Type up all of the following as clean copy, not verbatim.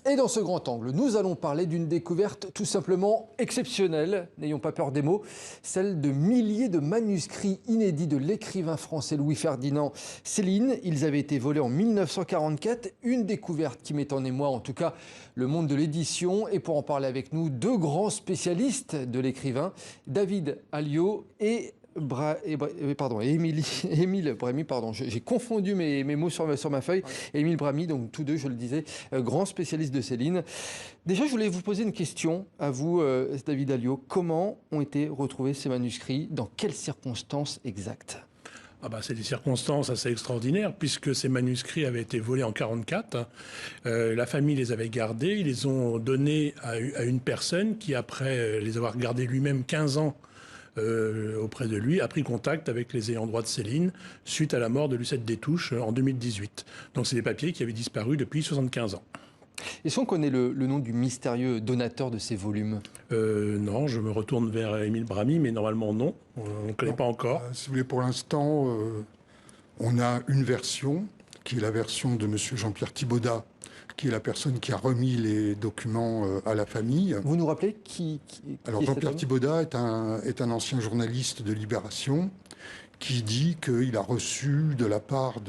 Et dans ce grand angle, nous allons parler d'une découverte tout simplement exceptionnelle, n'ayons pas peur des mots, celle de milliers de manuscrits inédits de l'écrivain français Louis-Ferdinand Céline. Ils avaient été volés en 1944, une découverte qui met en émoi en tout cas le monde de l'édition. Et pour en parler avec nous, deux grands spécialistes de l'écrivain, David Alliot et Émile Bramy, pardon, j'ai confondu mes mots sur ma feuille. Émile Bramy, donc tous deux, je le disais, grands spécialistes de Céline. Déjà, je voulais vous poser une question à vous, David Alliot. Comment ont été retrouvés ces manuscrits? Dans quelles circonstances exactes? C'est des circonstances assez extraordinaires puisque ces manuscrits avaient été volés en 1944. La famille les avait gardés, ils les ont donnés à une personne qui, après les avoir gardés lui-même 15 ans, auprès de lui, a pris contact avec les ayants droit de Céline suite à la mort de Lucette Détouche en 2018. Donc c'est des papiers qui avaient disparu depuis 75 ans. Est-ce qu'on connaît le nom du mystérieux donateur de ces volumes? Non, je me retourne vers Émile Bramy, mais normalement non, on ne connaît pas encore. Si vous voulez, pour l'instant, on a une version, qui est la version de M. Jean-Pierre Thibaudat, qui est la personne qui a remis les documents à la famille. Vous nous rappelez qui Alors Jean-Pierre Thibaudat est un ancien journaliste de Libération qui dit qu'il a reçu de la part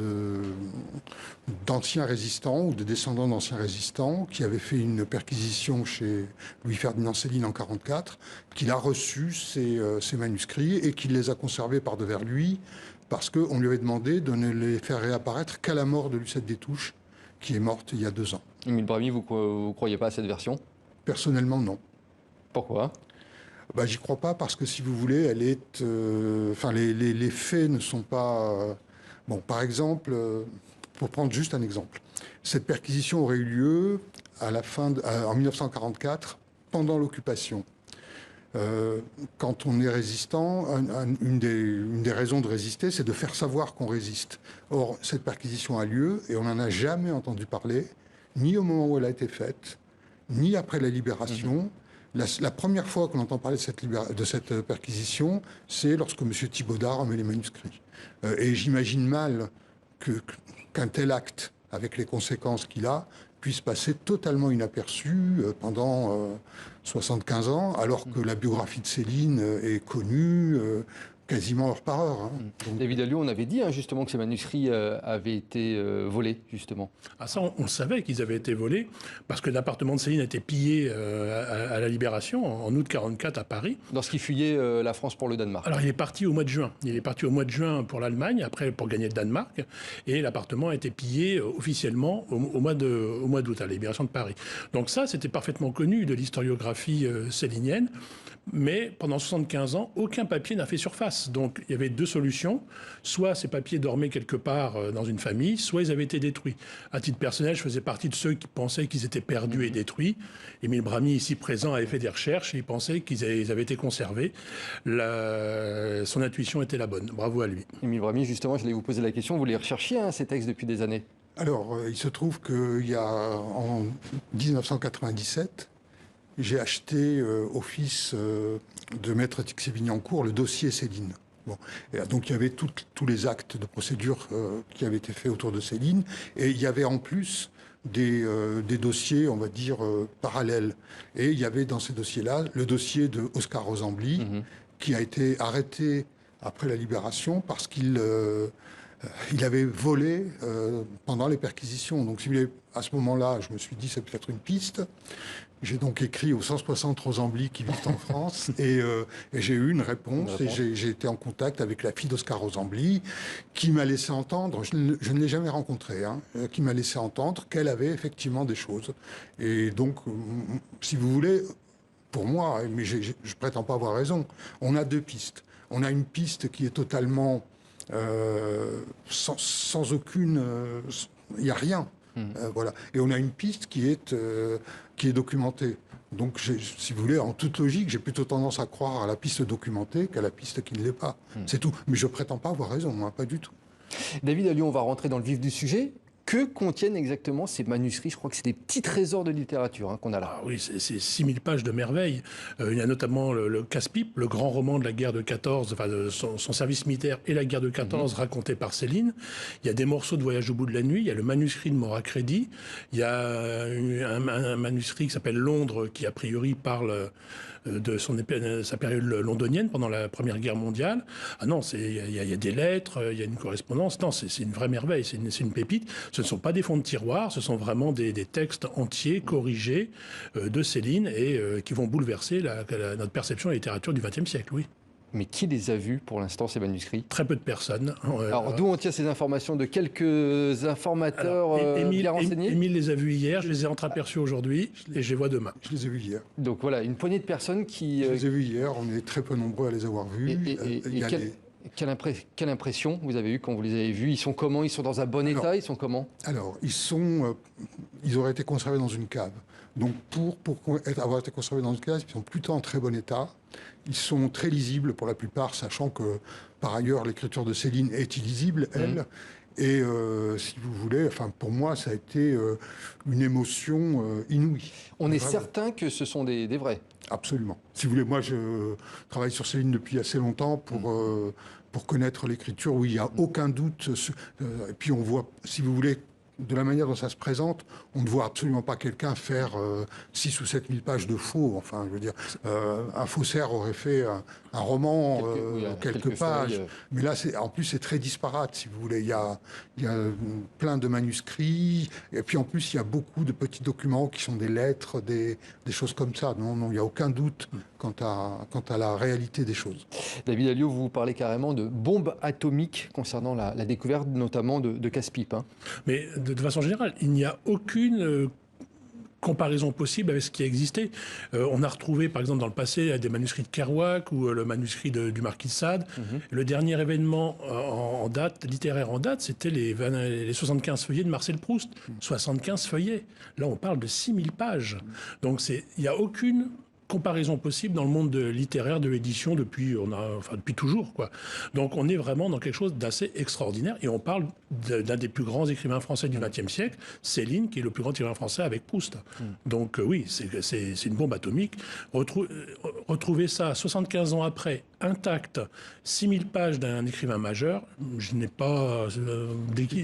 d'anciens résistants ou de descendants d'anciens résistants qui avaient fait une perquisition chez Louis-Ferdinand Céline en 1944, qu'il a reçu ces manuscrits et qu'il les a conservés par devers lui parce qu'on lui avait demandé de ne les faire réapparaître qu'à la mort de Lucette Détouche, qui est morte il y a 2 ans. Émile Bramy, vous ne croyez pas à cette version? Personnellement, non. Pourquoi? J'y crois pas parce que, si vous voulez, elle est... les faits ne sont pas... par exemple, pour prendre juste un exemple, cette perquisition aurait eu lieu en 1944, pendant l'occupation. Quand on est résistant, une des raisons de résister, c'est de faire savoir qu'on résiste. Or, cette perquisition a lieu et on n'en a jamais entendu parler, ni au moment où elle a été faite, ni après la libération. La première fois qu'on entend parler de cette perquisition, c'est lorsque M. Thibaudat remet les manuscrits. Et j'imagine mal qu'un tel acte, avec les conséquences qu'il a, puisse passer totalement inaperçu pendant 75 ans, alors que la biographie de Céline est connue quasiment heure par heure. Donc... David Alliot, on avait dit justement que ces manuscrits avaient été volés, justement. Ça, on savait qu'ils avaient été volés, parce que l'appartement de Céline a été pillé à la Libération, en août 1944 à Paris. Lorsqu'il fuyait la France pour le Danemark. Alors, il est parti au mois de juin. Il est parti au mois de juin pour l'Allemagne, après pour gagner le Danemark, et l'appartement a été pillé officiellement au mois d'août, à la Libération de Paris. Donc ça, c'était parfaitement connu de l'historiographie célinienne, mais pendant 75 ans, aucun papier n'a fait surface. Donc il y avait 2 solutions. Soit ces papiers dormaient quelque part dans une famille, soit ils avaient été détruits. À titre personnel, je faisais partie de ceux qui pensaient qu'ils étaient perdus et détruits. Émile Bramy, ici présent, avait fait des recherches et il pensait qu'ils avaient été conservés. Son intuition était la bonne. Bravo à lui. Émile Bramy, justement, je voulais vous poser la question. Vous les recherchiez, ces textes, depuis des années? Alors, il se trouve qu'il y a, en 1997... j'ai acheté au fils de Maître Tixévigny-en-Cour le dossier Céline. Et donc il y avait tous les actes de procédure qui avaient été faits autour de Céline. Et il y avait en plus des dossiers, on va dire, parallèles. Et il y avait dans ces dossiers-là le dossier de Oscar Rosenbly, qui a été arrêté après la Libération parce qu'il avait volé pendant les perquisitions. Donc, si vous voulez, à ce moment-là, je me suis dit, c'est peut-être une piste. J'ai donc écrit aux 160 Rosenbly qui vivent en France et j'ai eu une réponse. Et j'ai été en contact avec la fille d'Oscar Rosenbly qui m'a laissé entendre, je ne l'ai jamais rencontrée, qui m'a laissé entendre qu'elle avait effectivement des choses. Et donc, si vous voulez, pour moi, mais je prétends pas avoir raison, on a 2 pistes. On a une piste qui est totalement... sans aucune... il n'y a rien. Voilà. Et on a une piste qui est documentée. Donc, si vous voulez, en toute logique, j'ai plutôt tendance à croire à la piste documentée qu'à la piste qui ne l'est pas. C'est tout. Mais je prétends pas avoir raison, pas du tout. David Alliot, on va rentrer dans le vif du sujet. Que contiennent exactement ces manuscrits? Je crois que c'est des petits trésors de littérature qu'on a là. Ah oui, c'est 6000 pages de merveilles. Il y a notamment le Casse-Pipe, le grand roman de la guerre de 14, enfin de son service militaire et la guerre de 14, raconté par Céline. Il y a des morceaux de Voyage au bout de la nuit, il y a le manuscrit de Maura Crédit, il y a un manuscrit qui s'appelle Londres, qui a priori parle de sa période londonienne pendant la Première Guerre mondiale. Ah non, il y a des lettres, il y a une correspondance. Non, c'est une vraie merveille, c'est une pépite. Ce ne sont pas des fonds de tiroir, ce sont vraiment des textes entiers, corrigés de Céline et qui vont bouleverser notre perception de la littérature du XXe siècle, oui. Mais qui les a vus pour l'instant, ces manuscrits? Très peu de personnes. Alors, d'où on tient ces informations? De quelques informateurs bien renseignés? Émile les a vus hier, je les ai entreaperçus aujourd'hui et je les vois demain. Je les ai vus hier. Donc voilà, une poignée de personnes qui... Je les ai vus hier, on est très peu nombreux à les avoir vus. Quelle impression vous avez eue quand vous les avez vus? Ils sont comment? Ils sont dans un bon état? Ils sont comment? Alors, ils auraient été conservés dans une cave. Donc, pour avoir été conservés dans une cave, ils sont plutôt en très bon état. Ils sont très lisibles pour la plupart, sachant que, par ailleurs, l'écriture de Céline est illisible, elle. Et si vous voulez, enfin, pour moi, ça a été une émotion inouïe. On est certain que ce sont des vrais? Absolument. Si vous voulez, moi, je travaille sur Céline depuis assez longtemps pour connaître l'écriture, où il n'y a aucun doute. Et puis, on voit, si vous voulez, de la manière dont ça se présente, on ne voit absolument pas quelqu'un faire 6 ou 7 000 pages de faux. Enfin, je veux dire, un faussaire aurait fait un roman, quelques pages. Feuilles. Mais là, en plus, c'est très disparate, si vous voulez. Il y a plein de manuscrits. Et puis, en plus, il y a beaucoup de petits documents qui sont des lettres, des choses comme ça. Non, il n'y a aucun doute quant à la réalité des choses. David Alliot, vous parlez carrément de bombes atomiques concernant la découverte notamment de Casse-Pipe. Mais de façon générale, il n'y a aucune comparaison possible avec ce qui a existé. On a retrouvé, par exemple, dans le passé, des manuscrits de Kerouac ou le manuscrit du Marquis de Sade. Le dernier événement littéraire en date, c'était les 75 feuillets de Marcel Proust. 75 feuillets. Là, on parle de 6000 pages. Donc, il n'y a aucune comparaison possible dans le monde littéraire, de l'édition depuis toujours, quoi. Donc on est vraiment dans quelque chose d'assez extraordinaire et on parle d'un des plus grands écrivains français du XXe siècle, Céline, qui est le plus grand écrivain français avec Proust. Donc oui, c'est une bombe atomique. Retrouver ça 75 ans après, intact, 6000 pages d'un écrivain majeur, il n'y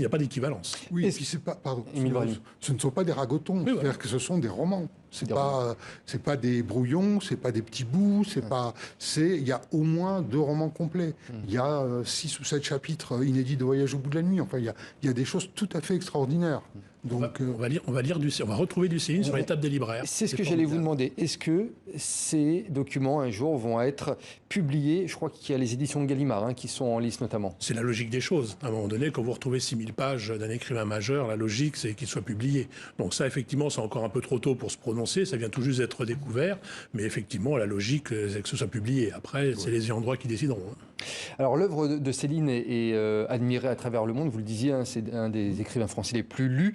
a pas d'équivalence. Oui, et puis ce ne sont pas des ragotons, Oui, c'est-à-dire voilà. que ce sont des romans. C'est pas des brouillons, c'est pas des petits bouts, il y a au moins 2 romans complets. Il y a 6 ou 7 chapitres inédits de Voyage au bout de la nuit. Enfin, il y a des choses tout à fait extraordinaires. Donc, on va retrouver du Céline sur les tables des libraires. C'est ce que j'allais vous demander. Est-ce que ces documents, un jour, vont être publiés? Je crois qu'il y a les éditions de Gallimard qui sont en lice notamment. C'est la logique des choses. À un moment donné, quand vous retrouvez 6000 pages d'un écrivain majeur, la logique, c'est qu'il soit publié. Donc ça, effectivement, c'est encore un peu trop tôt pour se prononcer. Ça vient tout juste d'être découvert. Mais effectivement, la logique, c'est que ce soit publié. Après, c'est les ayants droit qui décideront. Alors, l'œuvre de Céline est admirée à travers le monde. Vous le disiez, c'est un des écrivains français les plus lus.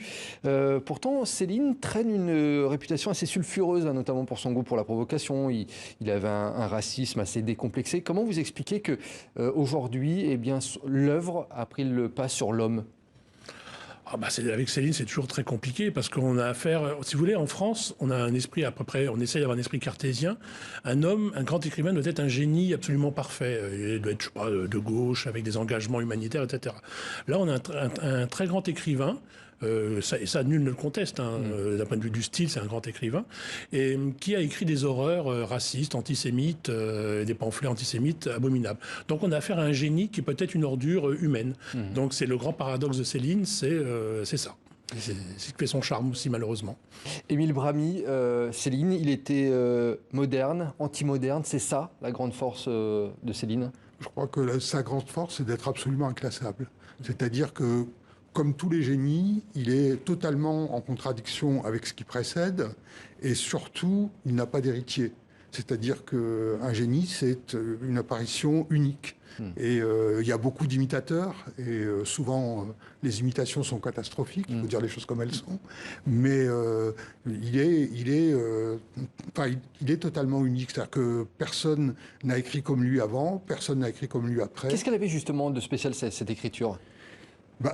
Pourtant, Céline traîne une réputation assez sulfureuse, notamment pour son goût pour la provocation. Il avait un racisme assez décomplexé. Comment vous expliquez que aujourd'hui, l'œuvre a pris le pas sur l'homme? Avec Céline, c'est toujours très compliqué parce qu'on a affaire, si vous voulez, en France, on a un esprit à peu près, on essaie d'avoir un esprit cartésien. Un grand écrivain doit être un génie absolument parfait. Il doit être, je sais pas, de gauche, avec des engagements humanitaires, etc. Là, on a un très grand écrivain. Ça, nul ne le conteste. D'un point de vue du style, c'est un grand écrivain. Et qui a écrit des horreurs racistes, antisémites, des pamphlets antisémites abominables. Donc on a affaire à un génie qui est peut-être une ordure humaine. Donc c'est le grand paradoxe de Céline, c'est ça. C'est ce qui fait son charme aussi, malheureusement. Émile Bramy, Céline, il était moderne, anti-moderne. C'est ça, la grande force de Céline? je crois que sa grande force, c'est d'être absolument inclassable. C'est-à-dire que, comme tous les génies, il est totalement en contradiction avec ce qui précède, et surtout, il n'a pas d'héritier. C'est-à-dire qu'un génie, c'est une apparition unique. Et il y a beaucoup d'imitateurs, et souvent les imitations sont catastrophiques, il faut dire les choses comme elles sont. Mais il est totalement unique. C'est-à-dire que personne n'a écrit comme lui avant, personne n'a écrit comme lui après. Qu'est-ce qu'elle avait justement de spécial, cette écriture ?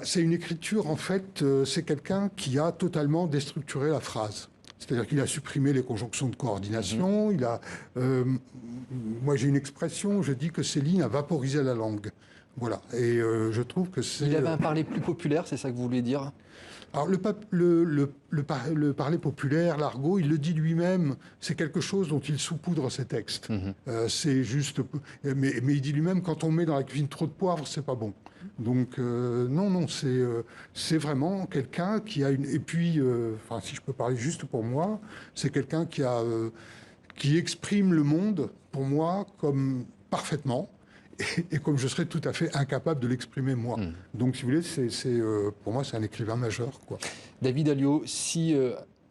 C'est une écriture, en fait, c'est quelqu'un qui a totalement déstructuré la phrase. C'est-à-dire qu'il a supprimé les conjonctions de coordination. Moi, j'ai une expression, je dis que Céline a vaporisé la langue. Voilà. Et je trouve que c'est... Il avait un parler plus populaire, c'est ça que vous voulez dire? Alors, le parler populaire, l'argot, il le dit lui-même, c'est quelque chose dont il saupoudre ses textes. C'est juste... Mais il dit lui-même, quand on met dans la cuisine trop de poivre, c'est pas bon. Donc, non, c'est vraiment quelqu'un qui a une... Et puis, si je peux parler juste pour moi, c'est quelqu'un qui exprime le monde, pour moi, comme parfaitement, et comme je serais tout à fait incapable de l'exprimer moi. Donc, si vous voulez, pour moi, c'est un écrivain majeur, quoi. David Alliot, si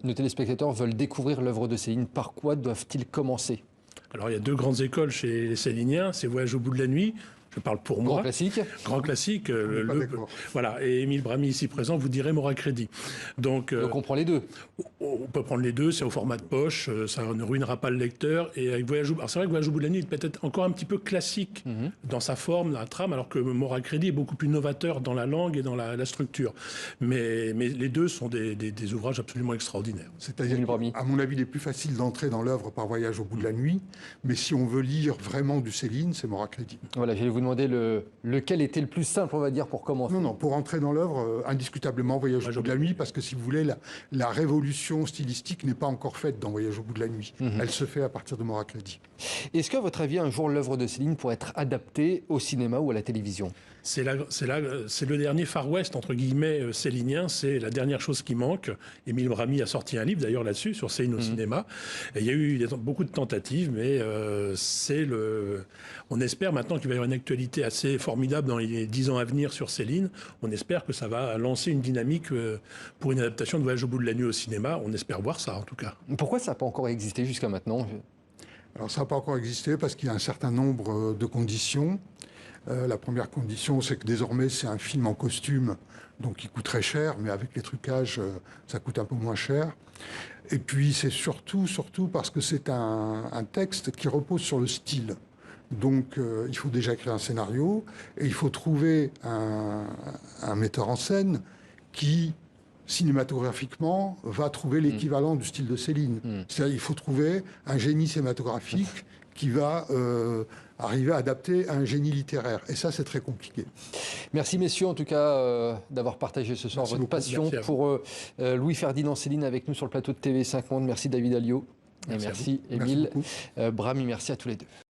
nos téléspectateurs veulent découvrir l'œuvre de Céline, par quoi doivent-ils commencer? Alors, il y a deux grandes écoles chez les Céliniens, c'est Voyage au bout de la nuit. Je parle pour moi. Grand classique. Grand classique. Voilà. Et Émile Bramy, ici présent, vous direz Maura Crédit. Donc on prend les deux. On peut prendre les deux, c'est au format de poche, ça ne ruinera pas le lecteur. Et avec Voyage au... Alors c'est vrai que Voyage au bout de la nuit est peut-être encore un petit peu classique dans sa forme, dans la trame, alors que Maura Crédit est beaucoup plus novateur dans la langue et dans la structure. Mais les deux sont des ouvrages absolument extraordinaires. C'est-à-dire, à mon avis, il est plus facile d'entrer dans l'œuvre par Voyage au bout de la nuit. Mais si on veut lire vraiment du Céline, c'est Maura Crédit. Voilà, j'allais vous demander lequel était le plus simple, on va dire, pour commencer. Non, pour entrer dans l'œuvre, indiscutablement Voyage au bout de la nuit, parce que si vous voulez, la révolution stylistique n'est pas encore faite dans Voyage au bout de la nuit. Elle se fait à partir de Maura Crédit. Est-ce qu'à votre avis, un jour, l'œuvre de Céline pourrait être adaptée au cinéma ou à la télévision? C'est le dernier Far West, entre guillemets, célinien. C'est la dernière chose qui manque. Émile Bramy a sorti un livre, d'ailleurs, là-dessus, sur Céline au cinéma. Et il y a eu beaucoup de tentatives, mais on espère maintenant qu'il va y avoir une actualité assez formidable dans les 10 ans à venir sur Céline. On espère que ça va lancer une dynamique pour une adaptation de Voyage au bout de la nuit au cinéma. On espère voir ça, en tout cas. Pourquoi ça n'a pas encore existé jusqu'à maintenant? Alors, ça n'a pas encore existé parce qu'il y a un certain nombre de conditions. La première condition, c'est que désormais, c'est un film en costume, donc il coûte très cher, mais avec les trucages, ça coûte un peu moins cher. Et puis, c'est surtout parce que c'est un texte qui repose sur le style. Donc, il faut déjà écrire un scénario, et il faut trouver un metteur en scène qui, cinématographiquement, va trouver l'équivalent du style de Céline. C'est-à-dire, il faut trouver un génie cinématographique qui va arriver à adapter à un génie littéraire. Et ça, c'est très compliqué. Merci, messieurs, en tout cas, d'avoir partagé ce soir votre passion pour Louis-Ferdinand Céline avec nous sur le plateau de TV5 Monde. Merci, David Alliot. Et merci Émile Bramy. Merci à tous les deux.